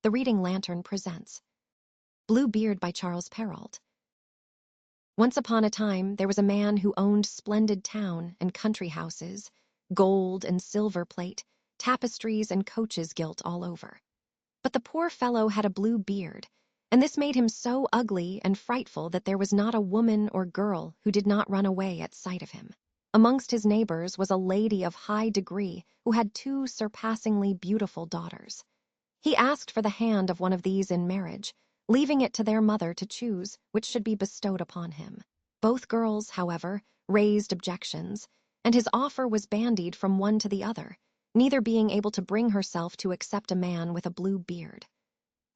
The Reading Lantern presents Blue Beard by Charles Perrault. Once upon a time, there was a man who owned splendid town and country houses, gold and silver plate, tapestries and coaches gilt all over. But the poor fellow had a blue beard, and this made him so ugly and frightful that there was not a woman or girl who did not run away at sight of him. Amongst his neighbors was a lady of high degree who had 2 surpassingly beautiful daughters. He asked for the hand of one of these in marriage, leaving it to their mother to choose which should be bestowed upon him. Both girls, however, raised objections, and his offer was bandied from one to the other, neither being able to bring herself to accept a man with a blue beard.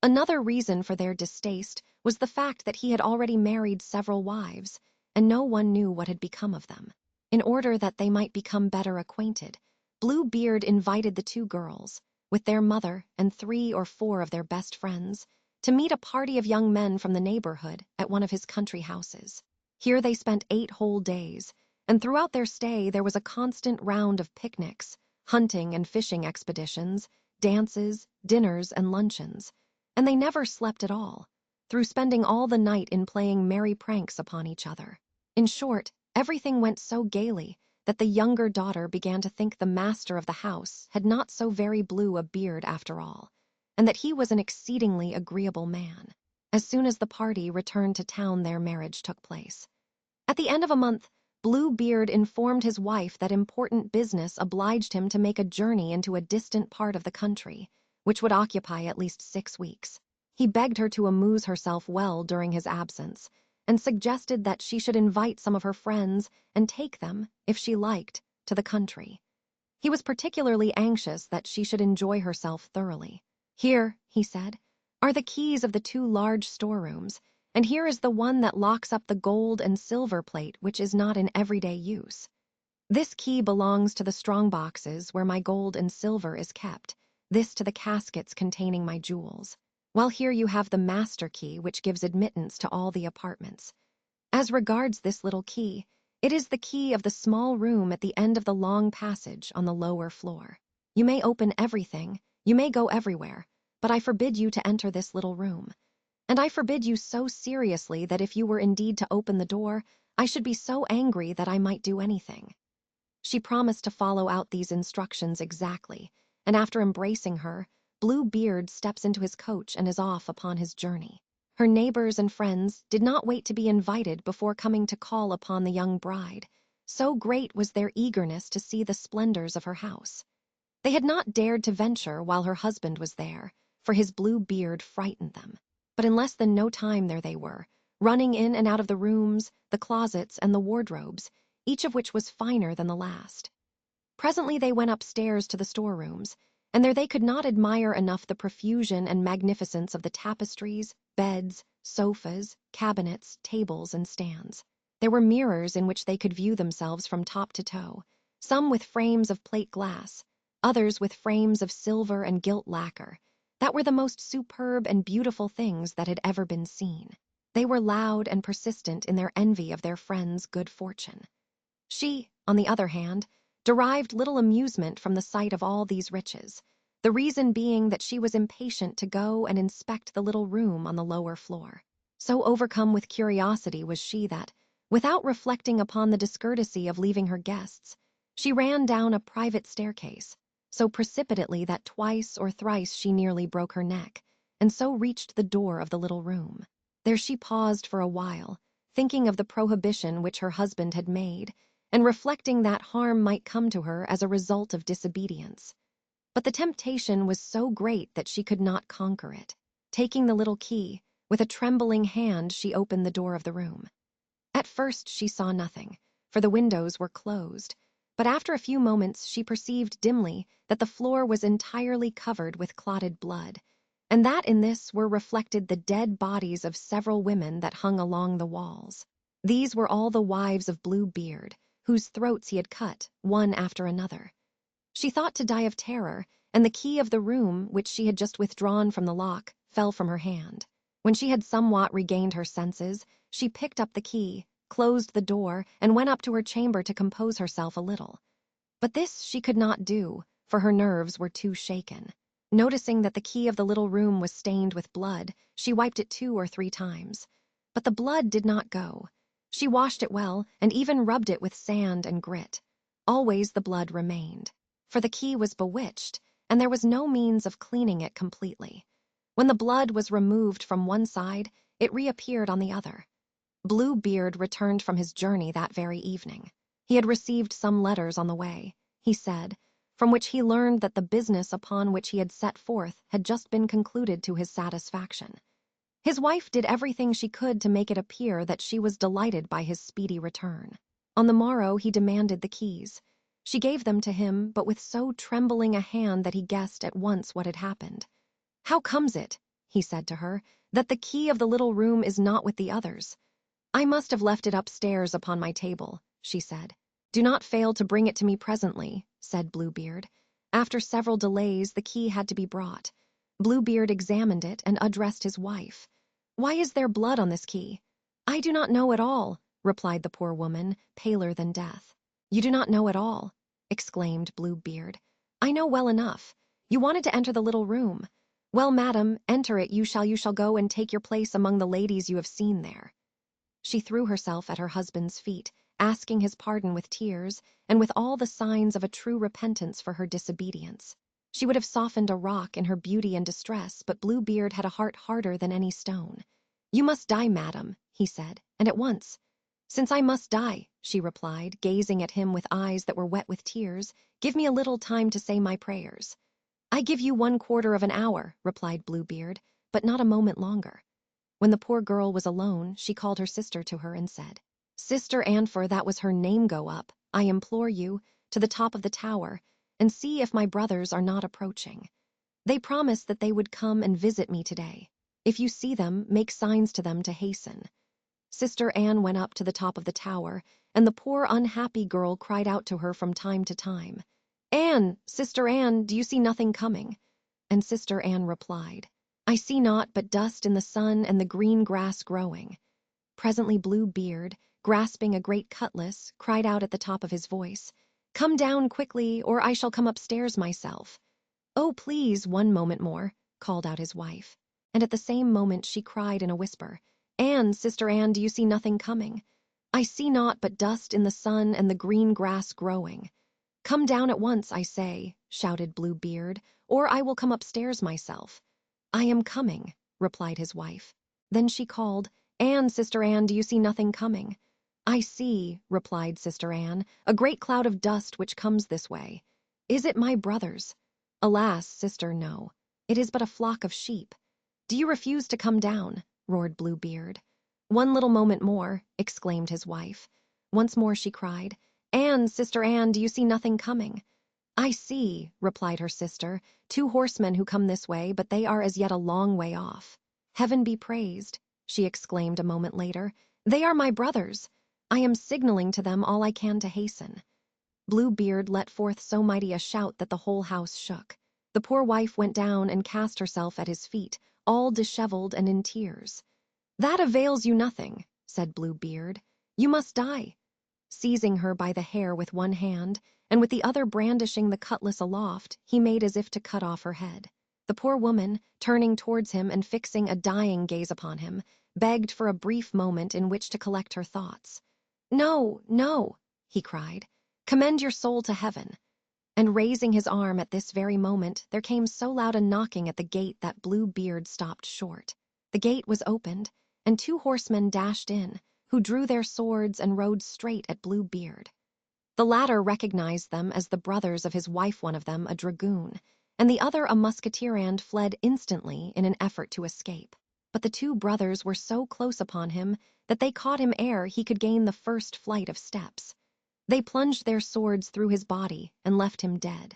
Another reason for their distaste was the fact that he had already married several wives, and no one knew what had become of them. In order that they might become better acquainted, Blue Beard invited the 2 girls, with their mother and 3 or 4 of their best friends, to meet a party of young men from the neighborhood at one of his country houses. Here they spent 8 whole days, and throughout their stay there was a constant round of picnics, hunting and fishing expeditions, dances, dinners, and luncheons, and they never slept at all, through spending all the night in playing merry pranks upon each other. In short, everything went so gaily that the younger daughter began to think the master of the house had not so very blue a beard after all, and that he was an exceedingly agreeable man. As soon as the party returned to town, their marriage took place. At the end of a month, Blue Beard informed his wife that important business obliged him to make a journey into a distant part of the country, which would occupy at least 6 weeks. He begged her to amuse herself well during his absence, and suggested that she should invite some of her friends and take them, if she liked, to the country. He was particularly anxious that she should enjoy herself thoroughly. "Here," he said, "are the keys of the 2 large storerooms, and here is the one that locks up the gold and silver plate which is not in everyday use. This key belongs to the strong boxes where my gold and silver is kept, this to the caskets containing my jewels, while here you have the master key which gives admittance to all the apartments. As regards this little key, it is the key of the small room at the end of the long passage on the lower floor. You may open everything, you may go everywhere, but I forbid you to enter this little room. And I forbid you so seriously that if you were indeed to open the door, I should be so angry that I might do anything." She promised to follow out these instructions exactly, and after embracing her, Blue Beard steps into his coach and is off upon his journey. Her neighbors and friends did not wait to be invited before coming to call upon the young bride. So great was their eagerness to see the splendors of her house. They had not dared to venture while her husband was there, for his blue beard frightened them. But in less than no time there they were, running in and out of the rooms, the closets, and the wardrobes, each of which was finer than the last. Presently they went upstairs to the storerooms, and there they could not admire enough the profusion and magnificence of the tapestries, beds, sofas, cabinets, tables, and stands. There were mirrors in which they could view themselves from top to toe, some with frames of plate glass, others with frames of silver and gilt lacquer, that were the most superb and beautiful things that had ever been seen. They were loud and persistent in their envy of their friend's good fortune. She, on the other hand, derived little amusement from the sight of all these riches, the reason being that she was impatient to go and inspect the little room on the lower floor. So overcome with curiosity was she that, without reflecting upon the discourtesy of leaving her guests, she ran down a private staircase, so precipitately that twice or thrice she nearly broke her neck, and so reached the door of the little room. There she paused for a while, thinking of the prohibition which her husband had made, and reflecting that harm might come to her as a result of disobedience. But the temptation was so great that she could not conquer it. Taking the little key, with a trembling hand she opened the door of the room. At first she saw nothing, for the windows were closed, but after a few moments she perceived dimly that the floor was entirely covered with clotted blood, and that in this were reflected the dead bodies of several women that hung along the walls. These were all the wives of Blue Beard, whose throats he had cut, one after another. She thought to die of terror, and the key of the room, which she had just withdrawn from the lock, fell from her hand. When she had somewhat regained her senses, she picked up the key, closed the door, and went up to her chamber to compose herself a little. But this she could not do, for her nerves were too shaken. Noticing that the key of the little room was stained with blood, she wiped it 2 or 3 times. But the blood did not go. She washed it well and even rubbed it with sand and grit. Always the blood remained, for the key was bewitched, and there was no means of cleaning it completely. When the blood was removed from one side, it reappeared on the other. Bluebeard returned from his journey that very evening. He had received some letters on the way, he said, from which he learned that the business upon which he had set forth had just been concluded to his satisfaction. His wife did everything she could to make it appear that she was delighted by his speedy return. On the morrow he demanded the keys. She gave them to him, but with so trembling a hand that he guessed at once what had happened. "How comes it," he said to her, "that the key of the little room is not with the others?" "I must have left it upstairs upon my table," she said. "Do not fail to bring it to me presently," said Bluebeard. After several delays, the key had to be brought. Bluebeard examined it and addressed his wife. "Why is there blood on this key?" "I do not know at all," replied the poor woman, paler than death. "You do not know at all?" exclaimed Bluebeard. "I know well enough. You wanted to enter the little room. Well, madam, enter it you shall go and take your place among the ladies you have seen there." She threw herself at her husband's feet, asking his pardon with tears, and with all the signs of a true repentance for her disobedience. She would have softened a rock in her beauty and distress, but Bluebeard had a heart harder than any stone. "You must die, madam," he said, "and at once." "Since I must die," she replied, gazing at him with eyes that were wet with tears, "give me a little time to say my prayers." "I give you 1/4 of an hour," replied Bluebeard, "but not a moment longer." When the poor girl was alone, she called her sister to her and said, "Sister Anne, for that was her name, go up, I implore you, to the top of the tower, and see if my brothers are not approaching. They promised that they would come and visit me today. If you see them, make signs to them to hasten." Sister Anne went up to the top of the tower, and the poor unhappy girl cried out to her from time to time, "Anne, Sister Anne, do you see nothing coming?" And Sister Anne replied, "I see naught but dust in the sun and the green grass growing." Presently Bluebeard, grasping a great cutlass, cried out at the top of his voice, "Come down quickly, or I shall come upstairs myself." "Oh, please, one moment more," called out his wife. And at the same moment she cried in a whisper, "Anne, Sister Anne, do you see nothing coming?" "I see naught but dust in the sun and the green grass growing." "Come down at once, I say," shouted Bluebeard, "or I will come upstairs myself." "I am coming," replied his wife. Then she called, "Anne, Sister Anne, do you see nothing coming?" "I see," replied Sister Anne, "a great cloud of dust which comes this way. Is it my brothers?" "Alas, sister, no. It is but a flock of sheep." "Do you refuse to come down?" roared Bluebeard. "One little moment more," exclaimed his wife. Once more she cried, "Anne, Sister Anne, do you see nothing coming?" "I see," replied her sister, "2 horsemen who come this way, but they are as yet a long way off." "Heaven be praised," she exclaimed a moment later. "They are my brothers. I am signaling to them all I can to hasten." Bluebeard let forth so mighty a shout that the whole house shook. The poor wife went down and cast herself at his feet, all disheveled and in tears. "That avails you nothing," said Bluebeard. "You must die." Seizing her by the hair with one hand, and with the other brandishing the cutlass aloft, he made as if to cut off her head. The poor woman, turning towards him and fixing a dying gaze upon him, begged for a brief moment in which to collect her thoughts. "No, no," he cried. "Commend your soul to heaven." And raising his arm at this very moment, there came so loud a knocking at the gate that Bluebeard stopped short. The gate was opened, and 2 horsemen dashed in, who drew their swords and rode straight at Bluebeard. The latter recognized them as the brothers of his wife, one of them a dragoon, and the other a musketeer, and fled instantly in an effort to escape. But the 2 brothers were so close upon him that they caught him ere he could gain the first flight of steps. They plunged their swords through his body and left him dead.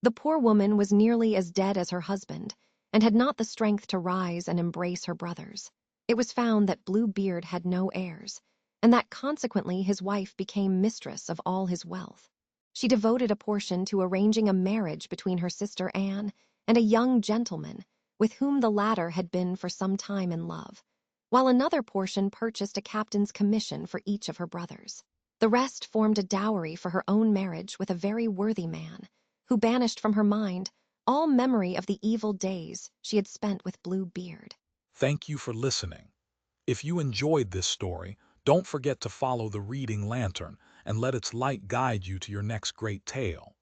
The poor woman was nearly as dead as her husband, and had not the strength to rise and embrace her brothers. It was found that Bluebeard had no heirs, and that consequently his wife became mistress of all his wealth. She devoted a portion to arranging a marriage between her sister Anne and a young gentleman, with whom the latter had been for some time in love, while another portion purchased a captain's commission for each of her brothers. The rest formed a dowry for her own marriage with a very worthy man, who banished from her mind all memory of the evil days she had spent with Blue Beard. Thank you for listening. If you enjoyed this story, don't forget to follow the reading lantern and let its light guide you to your next great tale.